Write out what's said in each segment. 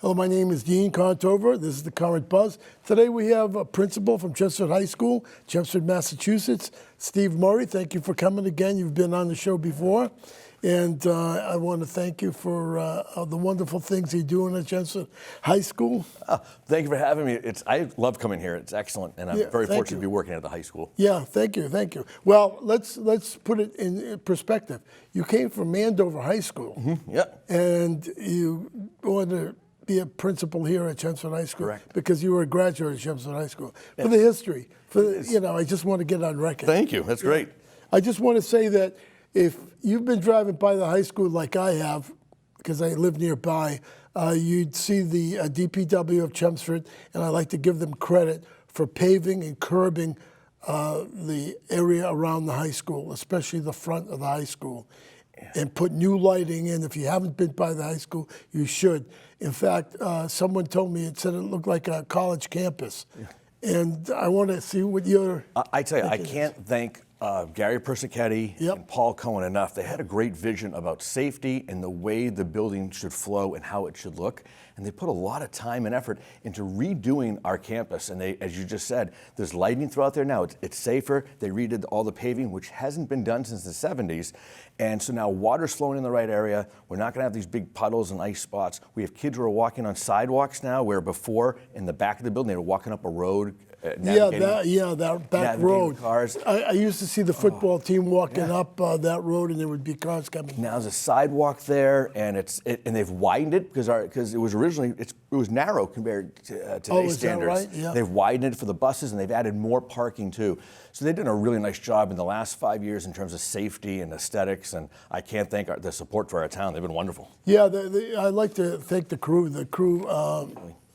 Hello, my name is Dean Contover. This is the Current Buzz. Today we have a principal from Chelmsford High School, Chelmsford, Massachusetts, Steve Murray. Thank you for coming again. You've been on the show before. And I want to thank you for the wonderful things you're doing at Chelmsford High School. Thank you for having me. I love coming here. It's excellent, and I'm very fortunate to be working at the high school. Yeah, thank you, thank you. Well, let's put it in perspective. You came from Andover High School, and you wanted to be a principal here at Chelmsford High School. Correct. Because you were a graduate of Chelmsford High School. For the history, I just want to get on record. Thank you. That's great. I just want to say that if you've been driving by the high school like I have, because I live nearby, you'd see the DPW of Chelmsford, and I like to give them credit for paving and curbing the area around the high school, especially the front of the high school, and put new lighting in. If you haven't been by the high school, you should. In fact, someone told me it said it looked like a college campus. And I want to see what your... I tell you, I can't thank Gary Persichetti and Paul Cohen enough. They had a great vision about safety and the way the building should flow and how it should look. And they put a lot of time and effort into redoing our campus. And they, as you just said, there's lighting throughout there now. It's safer. They redid all the paving, which hasn't been done since the 70s. And so now water's flowing in the right area. We're not going to have these big puddles and ice spots. We have kids who are walking on sidewalks now, where before in the back of the building they were walking up a road. That back road. Cars. I used to see the football team walking up that road, and there would be cars coming. Now there's a sidewalk there, and and they've widened it because it was originally it was narrow compared to today's standards. That right? Yeah. They've widened it for the buses, and they've added more parking too. So they've done a really nice job in the last 5 years in terms of safety and aesthetics, and I can't thank the support for our town. They've been wonderful. Yeah, I'd like to thank the crew.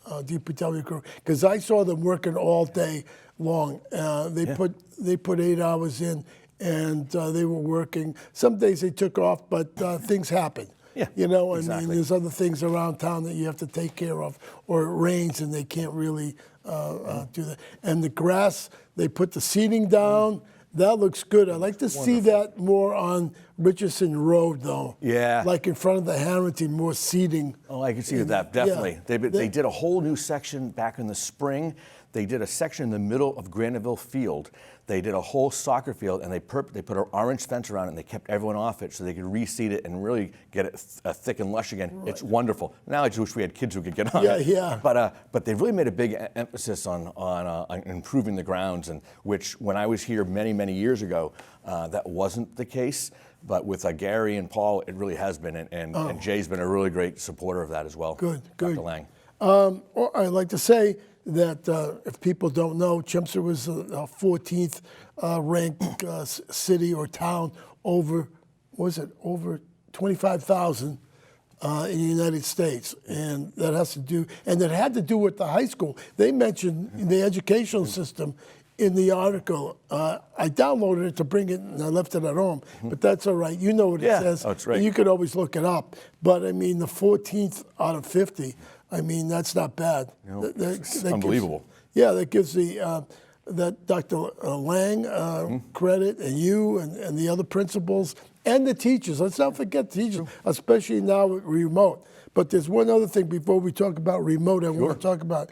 DPW crew, because I saw them working all day long. They put 8 hours in, and they were working. Some days they took off, but things happen. Yeah, and there's other things around town that you have to take care of, or it rains and they can't really do that. And the grass, they put the seating down. That looks good. I'd like to see that more on Richardson Road, though. Yeah. Like in front of the Harrington, more seating. Oh, I can see that, definitely. Yeah. They did a whole new section back in the spring. They did a section in the middle of Graniteville Field. They did a whole soccer field, and they put an orange fence around it, and they kept everyone off it so they could reseed it and really get it thick and lush again. Right. It's wonderful. Now I just wish we had kids who could get on it. Yeah. But they've really made a big emphasis on improving the grounds, and which when I was here many years ago, that wasn't the case. But with Gary and Paul, it really has been, and Jay's been a really great supporter of that as well. Good. Dr. Lang. I'd like to say that if people don't know, Chelmsford was the 14th ranked city or town over 25,000 in the United States, and that has to do, and it had to do with the high school. They mentioned the educational system in the article. I downloaded it to bring it, and I left it at home, but that's all right. You know what it says. Oh, that's right. And you could always look it up. But I mean, the 14th out of 50. I mean, that's not bad. It's unbelievable. That gives that Dr. Lang credit, and you and the other principals and the teachers. Let's not forget teachers, especially now with remote. But there's one other thing before we talk about remote I want to talk about.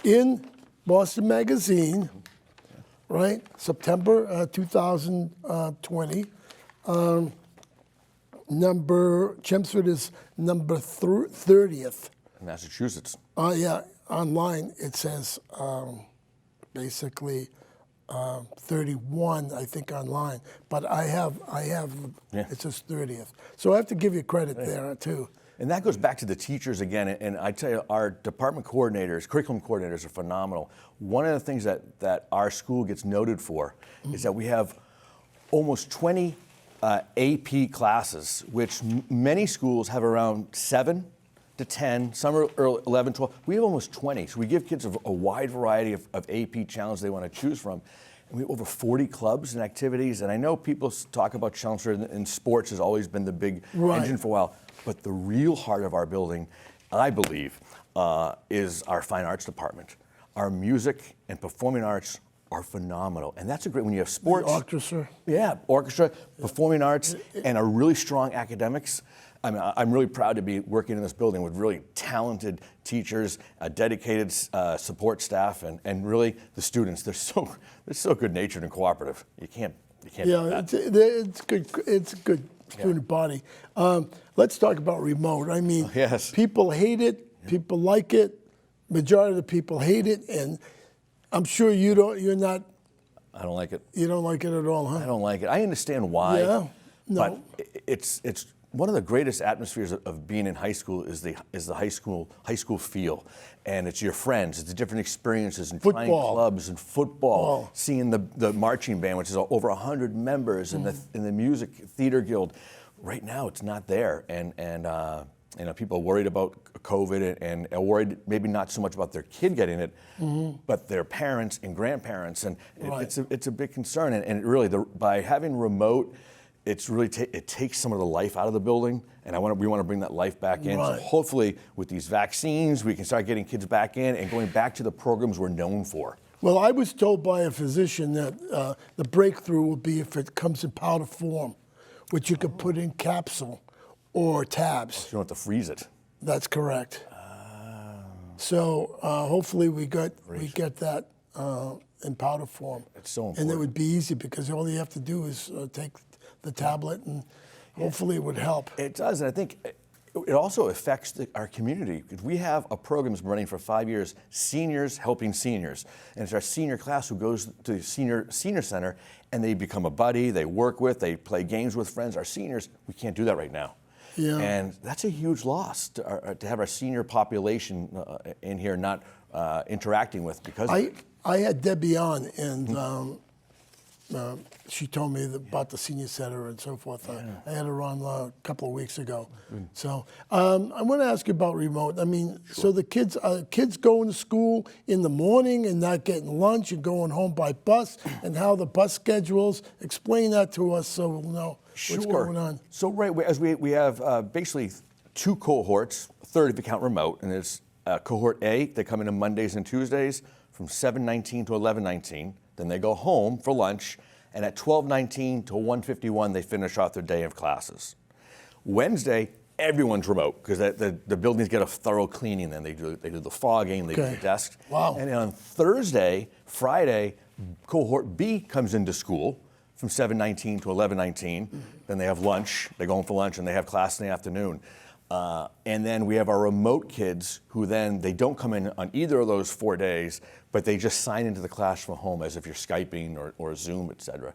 In Boston Magazine, right, September 2020, Chelmsford is number 30th. Massachusetts. Online it says basically 31, I think, online. But I have it says 30th. So I have to give you credit there too. And that goes back to the teachers again. And I tell you, our department coordinators, curriculum coordinators are phenomenal. One of the things that our school gets noted for is that we have almost 20 AP classes, which many schools have around 7 to 10, some are 11, 12. We have almost 20. So we give kids a wide variety of AP challenges they want to choose from. And we have over 40 clubs and activities. And I know people talk about Chelmsford, and sports has always been the big engine for a while. But the real heart of our building, I believe, is our fine arts department. Our music and performing arts are phenomenal. And that's a great, when you have sports. The orchestra. Yeah, orchestra, performing arts, and a really strong academics. I mean, I'm really proud to be working in this building with really talented teachers, a dedicated support staff, and really the students. They're so good-natured and cooperative. You can't beat that. It's good. It's a good student body. Let's talk about remote. I mean, yes. People hate it. People like it. Majority of the people hate it, and I'm sure you don't. You're not. I don't like it. You don't like it at all, huh? I don't like it. I understand why. Yeah. No. But it's one of the greatest atmospheres of being in high school is the high school feel, and it's your friends. It's the different experiences and trying clubs and football, seeing the marching band, which is over 100 members, and the music theater guild. Right now, it's not there, and people are worried about COVID and are worried maybe not so much about their kid getting it, but their parents and grandparents, and it's a big concern. And really, by having remote, it's really it takes some of the life out of the building, and we want to bring that life back in. So hopefully, with these vaccines, we can start getting kids back in and going back to the programs we're known for. Well, I was told by a physician that the breakthrough will be if it comes in powder form, which you could put in capsule or tabs. You don't have to freeze it. That's correct. So hopefully we get that in powder form. It's so important. And it would be easy because all you have to do is take the tablet, and hopefully it would help. It does, and I think it also affects our community. We have a program that's been running for 5 years, Seniors Helping Seniors. And it's our senior class who goes to the senior center, and they become a buddy, they work with, they play games with friends. Our seniors, we can't do that right now. Yeah. And that's a huge loss to have our senior population in here not interacting with because I had Debbie on, and she told me about the senior center and so forth. I had her on a couple of weeks ago. So I want to ask you about remote. I mean, so the kids going to school in the morning and not getting lunch and going home by bus, and how the bus schedules. Explain that to us so we'll know what's going on. So as we have basically two cohorts, a third if you count remote, and it's cohort A. They come in on Mondays and Tuesdays from 7:19 to 11:19. Then they go home for lunch, and at 12:19 to 1:51, they finish off their day of classes. Wednesday, everyone's remote because the buildings get a thorough cleaning. Then they do the fogging, they do the desks. Wow. And then on Friday, cohort B comes into school from 7:19 to 11:19. Then they have lunch. They go home for lunch, and they have class in the afternoon. And then we have our remote kids who then they don't come in on either of those 4 days, but they just sign into the class from home as if you're Skyping or Zoom, et cetera.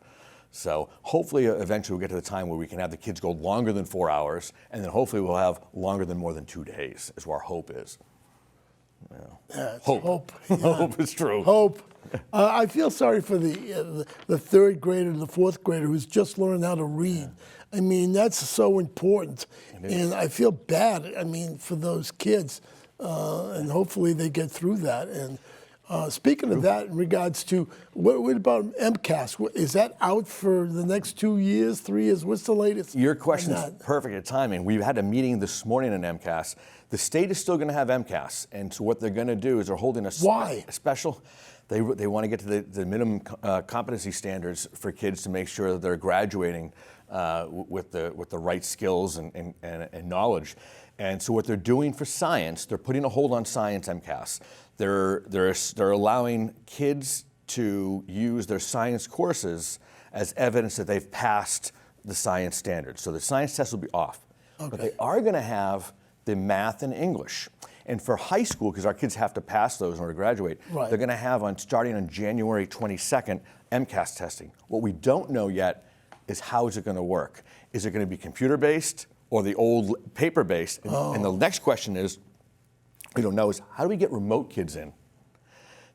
So hopefully eventually we'll get to the time where we can have the kids go longer than 4 hours, and then hopefully we'll have longer than more than 2 days is what our hope is. Yeah, hope. Yeah. Hope is true. Hope. I feel sorry for the third grader, the fourth grader who's just learning how to read. I mean, that's so important. And I feel bad, I mean, for those kids. And hopefully they get through that. And speaking of that, in regards to, what about MCAS? Is that out for the next 2 years, 3 years? What's the latest? Your question is perfect at timing. We've had a meeting this morning on MCAS. The state is still going to have MCAS. And so what they're going to do is they're holding a special. They want to get to the minimum competency standards for kids to make sure that they're graduating with the right skills and knowledge. And so what they're doing for science, they're putting a hold on science MCAS. They're allowing kids to use their science courses as evidence that they've passed the science standards. So the science test will be off. Okay. But they are going to have the math and English. And for high school, because our kids have to pass those in order to graduate, they're going to have, starting on January 22nd, MCAS testing. What we don't know yet is how is it going to work. Is it going to be computer-based or the old paper-based? And the next question is, we don't know, is how do we get remote kids in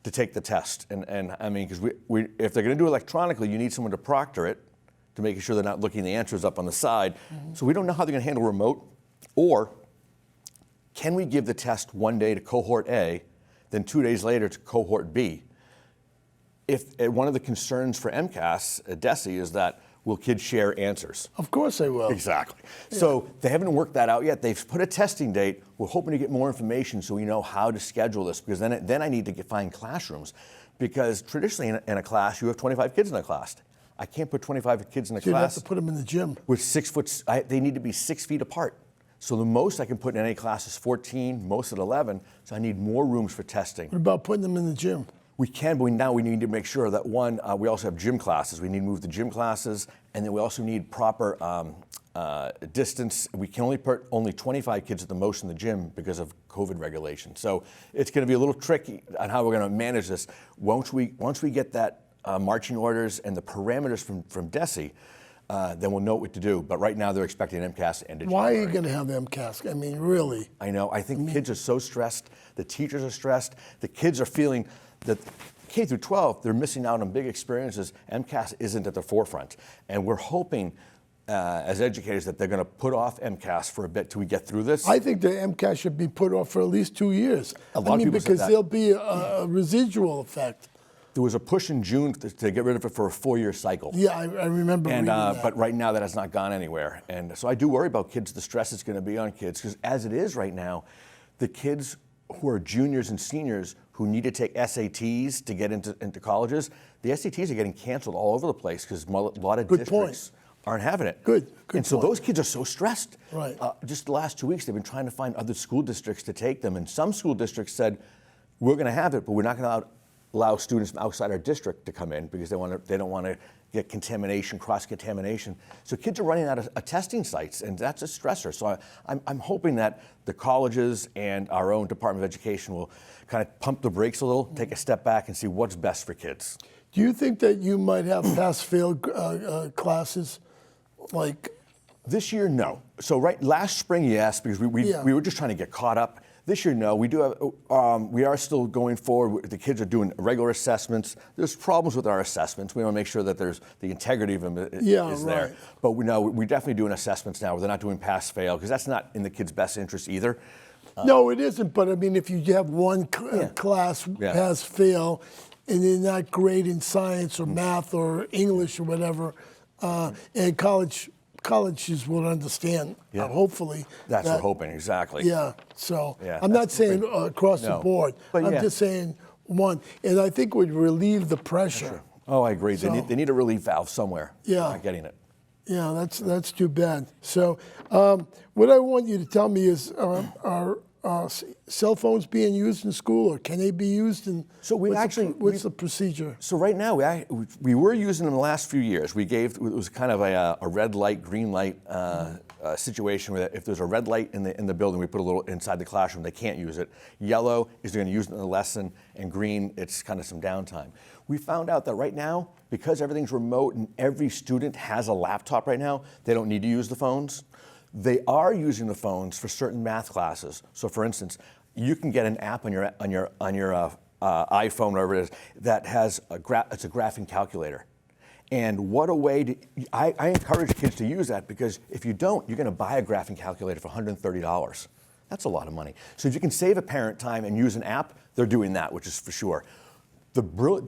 to take the test? And I mean, because if they're going to do it electronically, you need someone to proctor it to make sure they're not looking the answers up on the side. So we don't know how they're going to handle remote, or can we give the test one day to cohort A, then 2 days later to cohort B? If one of the concerns for MCAS at DESE is that will kids share answers? Of course they will. Exactly. Yeah. So they haven't worked that out yet. They've put a testing date. We're hoping to get more information so we know how to schedule this, because then I need to find classrooms. because traditionally in a class, you have 25 kids in a class. I can't put 25 kids in a So you'd have class to put them in the gym. with 6 foot, they need to be 6 feet apart. So the most I can put in any class is 14, most at 11, so I need more rooms for testing. What about putting them in the gym? We can, but now we need to make sure that one, we also have gym classes. We need to move the gym classes, and then we also need proper distance. We can only put only 25 kids at the most in the gym because of COVID regulations. So it's going to be a little tricky on how we're going to manage this. Once we get that marching orders and the parameters from DESE, then we'll know what to do. But right now they're expecting MCAS end of January. Why are you going to have MCAS? I mean, really? I know. I think kids are so stressed. The teachers are stressed. The kids are feeling that K through 12, they're missing out on big experiences. MCAS isn't at the forefront. And we're hoping, as educators, that they're going to put off MCAS for a bit till we get through this. I think the MCAS should be put off for at least 2 years. A lot of people said because that. there'll be a residual effect. There was a push in June to get rid of it for a 4-year cycle. Yeah, I remember And, reading that. but right now that has not gone anywhere. And so I do worry about kids, the stress it's going to be on kids, because as it is right now, the kids who are juniors and seniors who need to take SATs to get into colleges, the SATs are getting canceled all over the place because a lot of districts aren't having it. Good And so those kids are so stressed. Right. Just the last 2 weeks, they've been trying to find other school districts to take them. And some school districts said, we're going to have it, but we're not going to allow students from outside our district to come in because they don't want to get contamination, cross-contamination. So kids are running out of testing sites, and that's a stressor. So I'm hoping that the colleges and our own Department of Education will kind of pump the brakes a little, take a step back and see what's best for kids. Do you think that you might have pass-fail classes? Like This year, no. So last spring, yes, because we were just trying to get caught up. This year, no. We do have. We are still going forward. The kids are doing regular assessments. There's problems with our assessments. We want to make sure that the integrity of them is there. Right. But we're definitely doing assessments now where they're not doing pass-fail because that's not in the kids' best interest either. no, it isn't. But I mean, if you have one class pass-fail, and they're not great in science or math or English or whatever, and colleges will understand, hopefully. That's what we're hoping, exactly. Yeah, so Yeah, I'm not saying across the board. But I'm just saying one. And I think would relieve the pressure. Oh, I agree. So- They need a relief valve somewhere. Yeah. They're not getting it. Yeah, that's too bad. So what I want you to tell me is, are cell phones being used in school, or can they be used in? So what's the procedure? So right now, we were using them the last few years. It was kind of a red light, green light situation where if there's a red light in the building, we put a little inside the classroom, they can't use it. Yellow is they're going to use it in the lesson, and green, it's kind of some downtime. We found out that right now, because everything's remote and every student has a laptop right now, they don't need to use the phones. They are using the phones for certain math classes. So, for instance, you can get an app on your iPhone, whatever it is, that has it's a graphing calculator. And what a way I encourage kids to use that, because if you don't, you're going to buy a graphing calculator for $130. That's a lot of money. So if you can save a parent time and use an app, they're doing that, which is for sure. The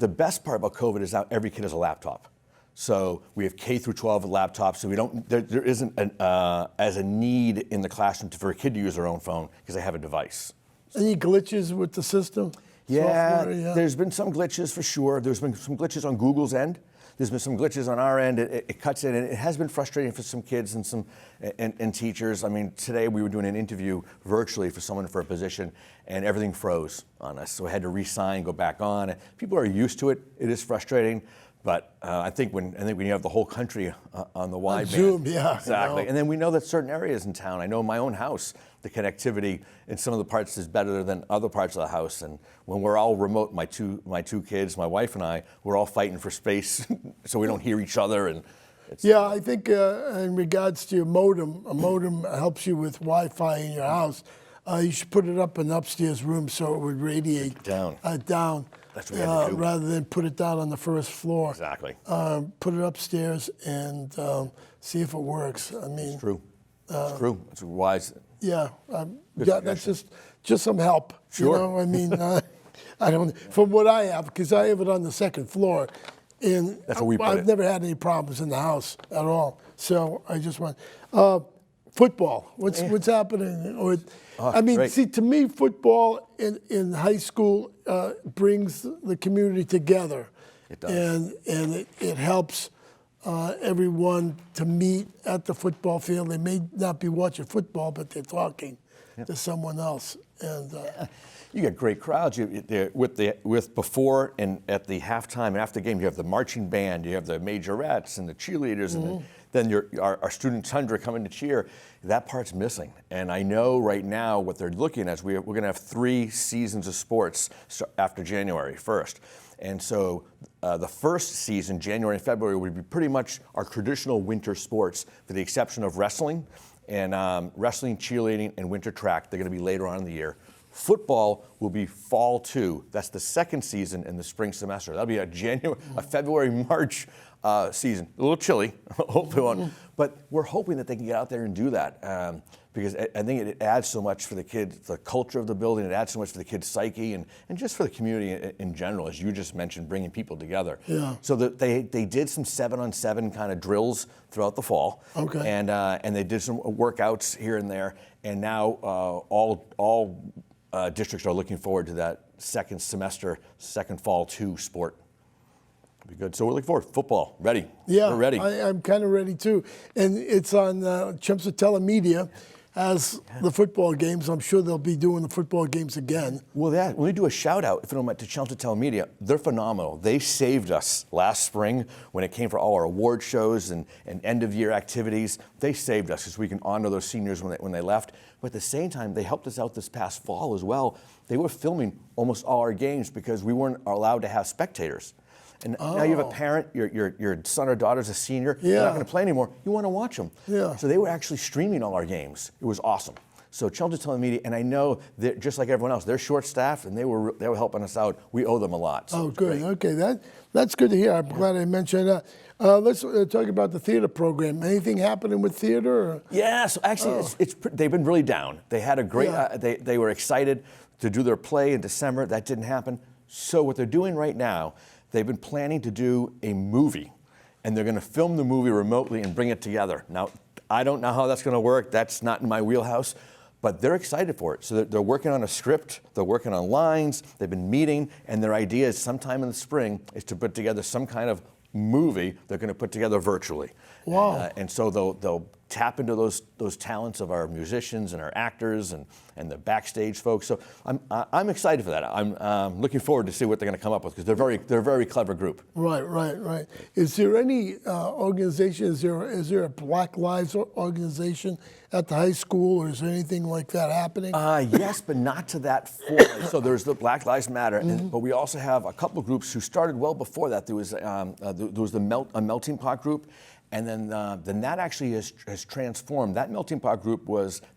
best part about COVID is that every kid has a laptop. So we have K through 12 laptops, so there isn't as a need in the classroom for a kid to use their own phone because they have a device. Any glitches with the system? Yeah, Software, there's been some glitches for sure. There's been some glitches on Google's end. There's been some glitches on our end. It cuts in, and it has been frustrating for some kids and teachers. I mean, today we were doing an interview virtually for someone for a position, and everything froze on us. So we had to re-sign, go back on. People are used to it. It is frustrating. But I think when you have the whole country on the wideband, Zoom, yeah, exactly. And then we know that certain areas in town. I know in my own house, the connectivity in some of the parts is better than other parts of the house. And when we're all remote, my two kids, my wife and I, we're all fighting for space, so we don't hear each other. And yeah, I think in regards to your modem, a modem helps you with Wi-Fi in your house. You should put it up in the upstairs room so it would radiate down. That's what we had to do. Rather than put it down on the first floor. Exactly. Put it upstairs and see if it works. I mean, It's true. It's true. It's wise. Yeah, that's just some help. Sure. You know, I mean, I don't. From what I have, because I have it on the second floor, and That's where we put I've it. never had any problems in the house at all. So I just want. football. What's happening? I mean, great. see, to me, football in high school brings the community together. It does. And it helps everyone to meet at the football field. They may not be watching football, but they're talking to someone else. And you get great crowds. With before and at the halftime and after the game, you have the marching band, you have the majorettes and the cheerleaders, and then our student tundra coming to cheer. That part's missing. And I know right now what they're looking at is we're going to have 3 seasons of sports after January 1st. And so the first season, January and February, would be pretty much our traditional winter sports, for the exception of wrestling, cheerleading, and winter track. They're going to be later on in the year. Football will be fall 2. That's the second season in the spring semester. That'll be a February, March season. A little chilly, hopefully one. But we're hoping that they can get out there and do that because I think it adds so much for the kids, the culture of the building. It adds so much for the kids' psyche and just for the community in general, as you just mentioned, bringing people together. Yeah. So they did some 7-on-7 kind of drills throughout the fall. Okay. And they did some workouts here and there. And now all districts are looking forward to that second semester, second fall 2 sport. It'll be good. So we're looking forward. Football, ready. yeah, We're ready. I'm kind of ready too. And it's on Chelmsford Telemedia as the football games. I'm sure they'll be doing the football games again. Well, when we do a shout out, if you don't mind, to Chelmsford Telemedia, they're phenomenal. They saved us last spring when it came for all our award shows and end of year activities. They saved us because we can honor those seniors when they left. But at the same time, they helped us out this past fall as well. They were filming almost all our games because we weren't allowed to have spectators. And now you have a parent, your son or daughter's a senior, they're not going to play anymore, you want to watch them. Yeah. So they were actually streaming all our games. It was awesome. So Chelmsford Telemedia, and I know that just like everyone else, they're short-staffed and they were helping us out. We owe them a lot. So Good. great. Okay, that's good to hear. I'm glad I mentioned that. Let's talk about the theater program. Anything happening with theater? Or? Yeah, so actually, they've been really down. They had a great, they were excited to do their play in December. That didn't happen. So what they're doing right now, they've been planning to do a movie, and they're going to film the movie remotely and bring it together. Now, I don't know how that's going to work. That's not in my wheelhouse, but they're excited for it. So they're working on a script. They're working on lines. They've been meeting, and their idea is sometime in the spring is to put together some kind of movie they're going to put together virtually. Wow. And so they'll tap into those talents of our musicians and our actors and the backstage folks. So I'm excited for that. I'm looking forward to see what they're going to come up with because they're a very clever group. Right. Is there any organization? Is there a Black Lives organization at the high school, or is there anything like that happening? Yes, but not to that form. So there's the Black Lives Matter, but we also have a couple of groups who started well before that. There was a Melting Pot group. And then that actually has transformed. That Melting Pot group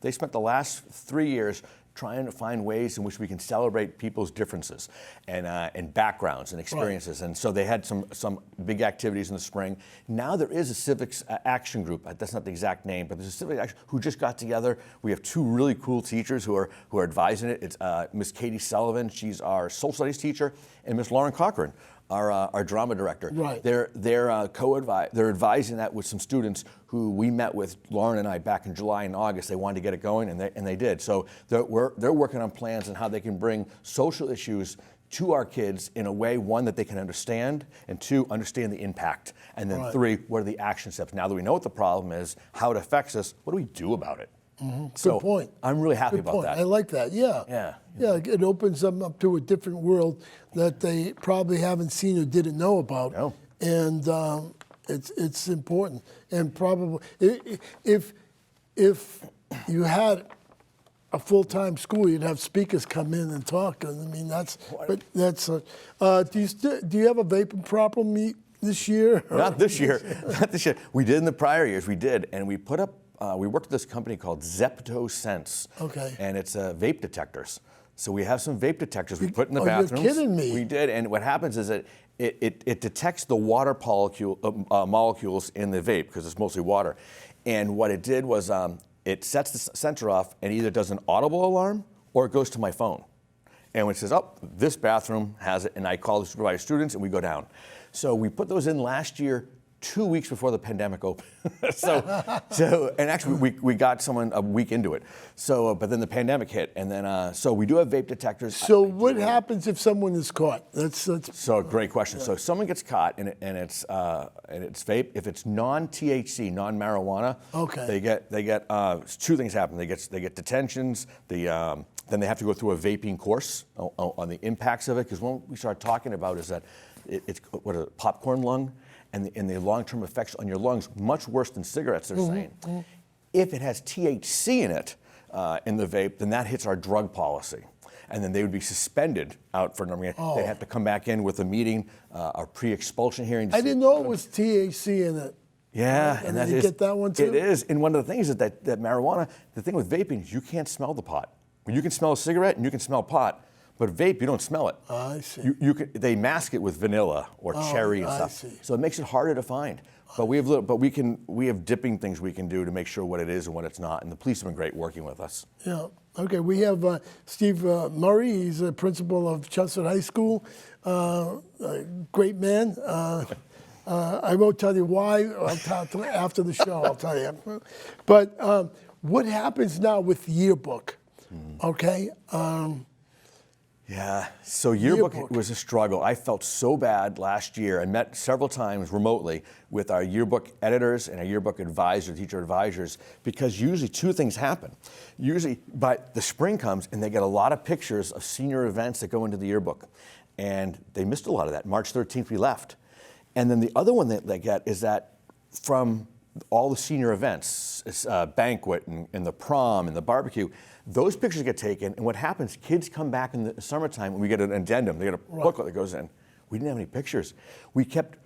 they spent the last 3 years trying to find ways in which we can celebrate people's differences and backgrounds and experiences. Right. And so they had some big activities in the spring. Now there is a civics action group. That's not the exact name, but there's a civics action who just got together. We have 2 really cool teachers who are advising it. It's Miss Katie Sullivan. She's our social studies teacher, and Miss Lauren Cochran, our drama director. Right. They're advising that with some students who we met with, Lauren and I, back in July and August. They wanted to get it going, and they did. So they're working on plans on how they can bring social issues to our kids in a way, 1, that they can understand, and 2, understand the impact. And then 3, what are the action steps? Now that we know what the problem is, how it affects us, what do we do about it? Mm-hmm. So Good point. I'm really happy Good about point. that. I like that. Yeah. It opens them up to a different world that they probably haven't seen or didn't know about. No. And it's important. And probably if you had a full-time school, you'd have speakers come in and talk. I mean, do you have a vaping problem this year? Not this year. Not this year. We did in the prior years. We did, and we put up. We worked with this company called Zepto Sense. Okay. And it's Vape Detectors. So we have some vape detectors we put in the bathrooms. You're kidding me. We did, and what happens is that it detects the water molecules in the vape because it's mostly water. And what it did was it sets the sensor off and either does an audible alarm or it goes to my phone. And when it says, oh, this bathroom has it, and I call the supervisor students and we go down. So we put those in last year 2 weeks before the pandemic opened. And actually we got someone a week into it. So, but then the pandemic hit, and then so we do have vape detectors. So what happens if someone is caught? That's So great question. So if someone gets caught and it's vape, if it's non-THC, non-marijuana, okay, they get 2 things happen. They get detentions. Then they have to go through a vaping course on the impacts of it, because what we start talking about is that it's what a popcorn lung, and the long-term effects on your lungs much worse than cigarettes. They're saying. If it has THC in it in the vape, then that hits our drug policy. And then they would be suspended out for a number of years. They'd have to come back in with a meeting, a pre-expulsion hearing. I didn't know it was THC in it. Yeah, and that you get that one too? It is. And one of the things is that marijuana, the thing with vaping is you can't smell the pot. You can smell a cigarette and you can smell pot, but vape, you don't smell it. I see. They mask it with vanilla or cherry and stuff. I see. So it makes it harder to find. But we have dipping things we can do to make sure what it is and what it's not. And the police have been great working with us. Yeah. Okay. We have Steve Murray. He's a principal of Chelmsford High School. A great man. I won't tell you why. I'll tell after the show. I'll tell you. But what happens now with the yearbook? Okay. Yeah, so yearbook was a struggle. I felt so bad last year. I met several times remotely with our yearbook editors and our yearbook advisors, teacher advisors, because usually 2 things happen. Usually by the spring comes and they get a lot of pictures of senior events that go into the yearbook. And they missed a lot of that. March 13th we left. And then the other one that they get is that from all the senior events, banquet and the prom and the barbecue, those pictures get taken, and what happens, kids come back in the summertime and we get an addendum, they get a booklet that goes in. We didn't have any pictures. We kept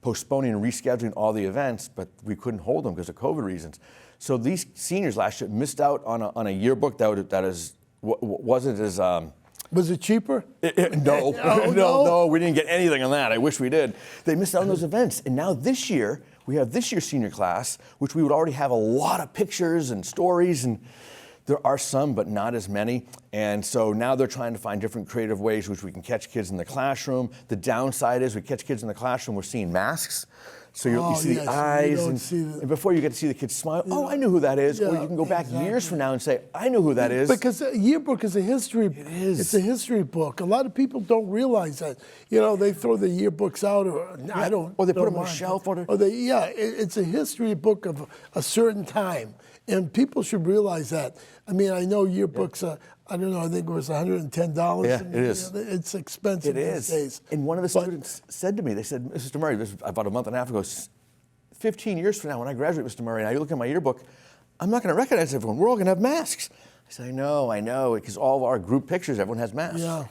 postponing and rescheduling all the events, but we couldn't hold them because of COVID reasons. So these seniors last year missed out on a yearbook that wasn't as... Was it cheaper? No, we didn't get anything on that. I wish we did. They missed out on those events. And now this year, we have this year's senior class, which we would already have a lot of pictures and stories, and there are some, but not as many. And so now they're trying to find different creative ways which we can catch kids in the classroom. The downside is we catch kids in the classroom, we're seeing masks. So you see the eyes, and before you get to see the kids smile, I knew who that is. Or you can go back years from now and say, I know who that is. Because a yearbook is a history. It is. It's a history book. A lot of people don't realize that. You know, they throw the yearbooks out, or I don't. Or they put them on a shelf. It's a history book of a certain time, and people should realize that. I mean, I know yearbooks are. I don't know, I think it was $110. Yeah, it is. It's expensive these days. And one of the students said to me, they said, Mr. Murray, this was about a month and a half ago, 15 years from now when I graduate, Mr. Murray, and I look at my yearbook, I'm not going to recognize everyone. We're all going to have masks. I said, I know, because all of our group pictures, everyone has masks. Yeah.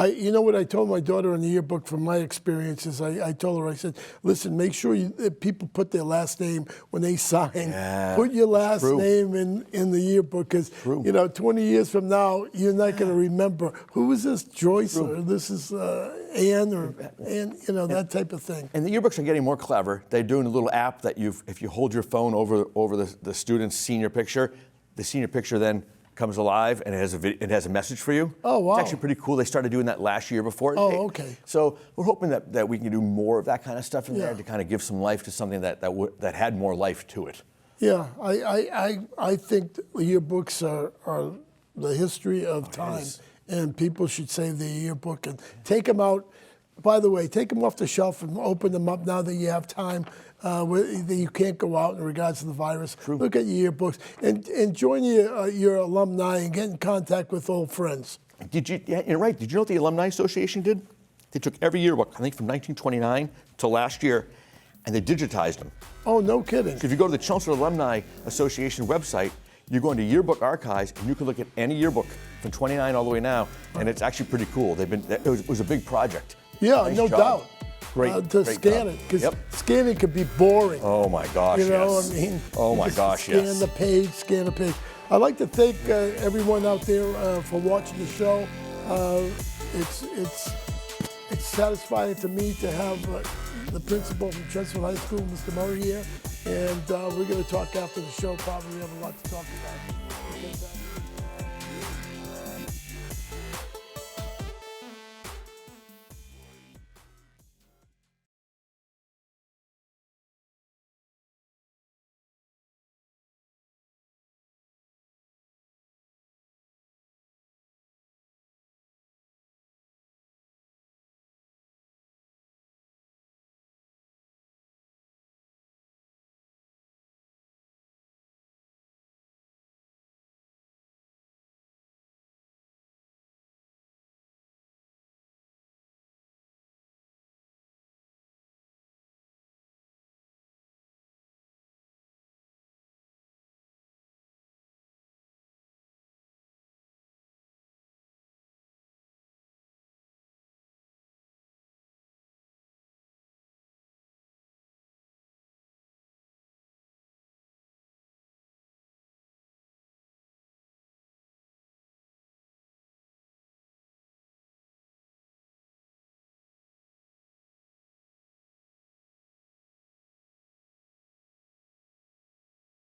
You know what I told my daughter in the yearbook from my experiences? I told her, I said, listen, make sure that people put their last name when they sign. Yeah, put your last name in the yearbook, because 20 years from now, you're not going to remember, who is this, Joyce, or this is Ann, or Ann, that type of thing. And the yearbooks are getting more clever. They're doing a little app that if you hold your phone over the student's senior picture, the senior picture then comes alive, and it has a message for you. Oh, wow. It's actually pretty cool. They started doing that last year before. Oh, okay. So we're hoping that we can do more of that kind of stuff in there to kind of give some life to something that had more life to it. Yeah, I think the yearbooks are the history of time, and people should save their yearbook and take them out. By the way, take them off the shelf and open them up now that you have time. That you can't go out in regards to the virus. True. Look at your yearbooks and join your alumni and get in contact with old friends. You're right. Did you know what the Alumni Association did? They took every yearbook, I think from 1929 to last year, and they digitized them. Oh, no kidding. So if you go to the Chelmsford Alumni Association website, you go into yearbook archives, and you can look at any yearbook from 29 all the way now, and it's actually pretty cool. It was a big project. Yeah, nice no job. doubt. To great scan job. it, because scanning could be boring. Oh my gosh, I mean, oh my gosh, scan the page. I'd like to thank everyone out there for watching the show. It's satisfying to me to have the principal from Chelmsford High School, Mr. Murray, here, and we're going to talk after the show. Probably have a lot to talk about.